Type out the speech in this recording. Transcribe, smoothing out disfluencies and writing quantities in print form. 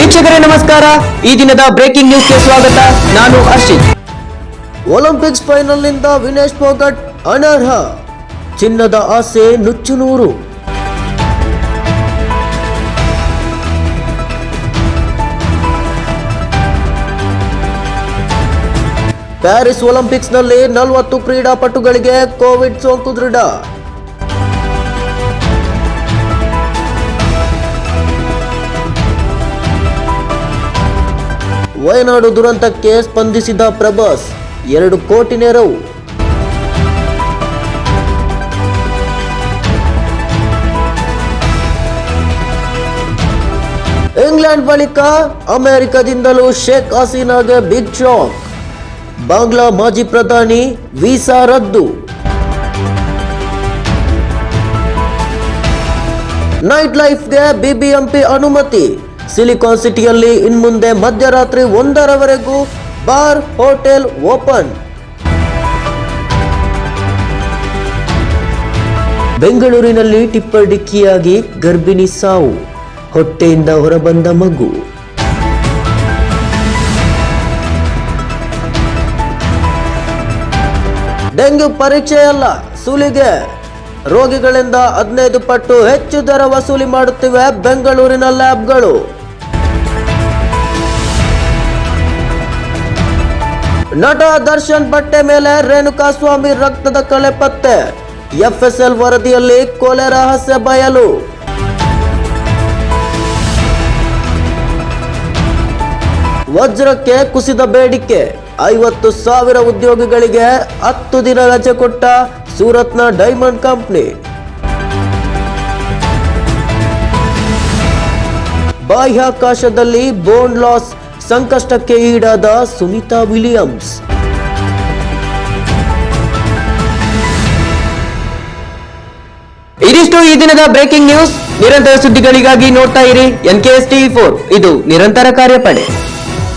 ವೀಕ್ಷಕರೇ ನಮಸ್ಕಾರ. ಈ ದಿನದ ಬ್ರೇಕಿಂಗ್ ನ್ಯೂಸ್ಗೆ ಸ್ವಾಗತ. ನಾನು ಹರ್ಷಿತ್. ಒಲಿಂಪಿಕ್ಸ್ ಫೈನಲ್ನಿಂದ ವಿನೇಶ್ ಫೋಗಟ್ ಅನರ್ಹ, ಚಿನ್ನದ ಆಸೆ ನುಚ್ಚುನೂರು. ಪ್ಯಾರಿಸ್ ಒಲಿಂಪಿಕ್ಸ್ನಲ್ಲಿ 40 ಕ್ರೀಡಾಪಟುಗಳಿಗೆ ಕೋವಿಡ್ ಸೋಂಕು ದೃಢ. ವಯನಾಡು ದುರಂತಕ್ಕೆ ಸ್ಪಂದಿಸಿದ ಪ್ರಭಾಸ್, 2 ಕೋಟಿ ನೆರವು. ಇಂಗ್ಲೆಂಡ್ ಬಳಿಕ ಅಮೆರಿಕದಿಂದಲೂ ಶೇಖ್ ಹಸೀನಾಗೆ ಬಿಗ್ ಶಾಕ್. ಬಾಂಗ್ಲಾ ಮಾಜಿ ಪ್ರಧಾನಿ ವೀಸಾ ರದ್ದು. ನೈಟ್ ಲೈಫ್ಗೆ ಬಿಬಿಎಂಪಿ ಅನುಮತಿ. ಸಿಲಿಕಾನ್ ಸಿಟಿಯಲ್ಲಿ ಇನ್ಮುಂದೆ ಮಧ್ಯರಾತ್ರಿ 1ರವರೆಗೂ ಬಾರ್, ಹೋಟೆಲ್ ಓಪನ್. ಬೆಂಗಳೂರಿನಲ್ಲಿ ಟಿಪ್ಪರ್ ಡಿಕ್ಕಿಯಾಗಿ ಗರ್ಭಿಣಿ ಸಾವು, ಹೊಟ್ಟೆಯಿಂದ ಹೊರಬಂದ ಮಗು. ಡೆಂಗ್ಯೂ ಪರೀಕ್ಷೆಯಲ್ಲ, ಸುಲಿಗೆ. ರೋಗಿಗಳಿಂದ 15 ಪಟ್ಟು ಹೆಚ್ಚು ದರ ವಸೂಲಿ ಮಾಡುತ್ತಿವೆ ಬೆಂಗಳೂರಿನ ಲ್ಯಾಬ್ಗಳು. ನಟ ದರ್ಶನ್ ಬಟ್ಟೆ ಮೇಲೆ ರೇಣುಕಾಸ್ವಾಮಿ ರಕ್ತದ ಕಲೆ ಪತ್ತೆ. ಎಫ್ಎಸ್ಎಲ್ ವರದಿಯಲ್ಲಿ ಕೊಲೆ ರಹಸ್ಯ ಬಯಲು. ವಜ್ರಕ್ಕೆ ಕುಸಿದ ಬೇಡಿಕೆ. 50,000 ಉದ್ಯೋಗಿಗಳಿಗೆ 10 ದಿನ ರಜೆ ಕೊಟ್ಟ ಸೂರತ್ನ ಡೈಮಂಡ್ ಕಂಪನಿ. ಬಾಹ್ಯಾಕಾಶದಲ್ಲಿ ಬೋನ್ ಲಾಸ್ ಸಂಕಷ್ಟಕ್ಕೆ ಈಡಾದ ಸುನಿತಾ ವಿಲಿಯಮ್ಸ್. ಇದಿಷ್ಟು ಈ ದಿನದ ಬ್ರೇಕಿಂಗ್ ನ್ಯೂಸ್. ನಿರಂತರ ಸುದ್ದಿಗಳಿಗಾಗಿ ನೋಡ್ತಾ ಇರಿ NKS TV4. ಇದು ನಿರಂತರ ಕಾರ್ಯಪಡೆ.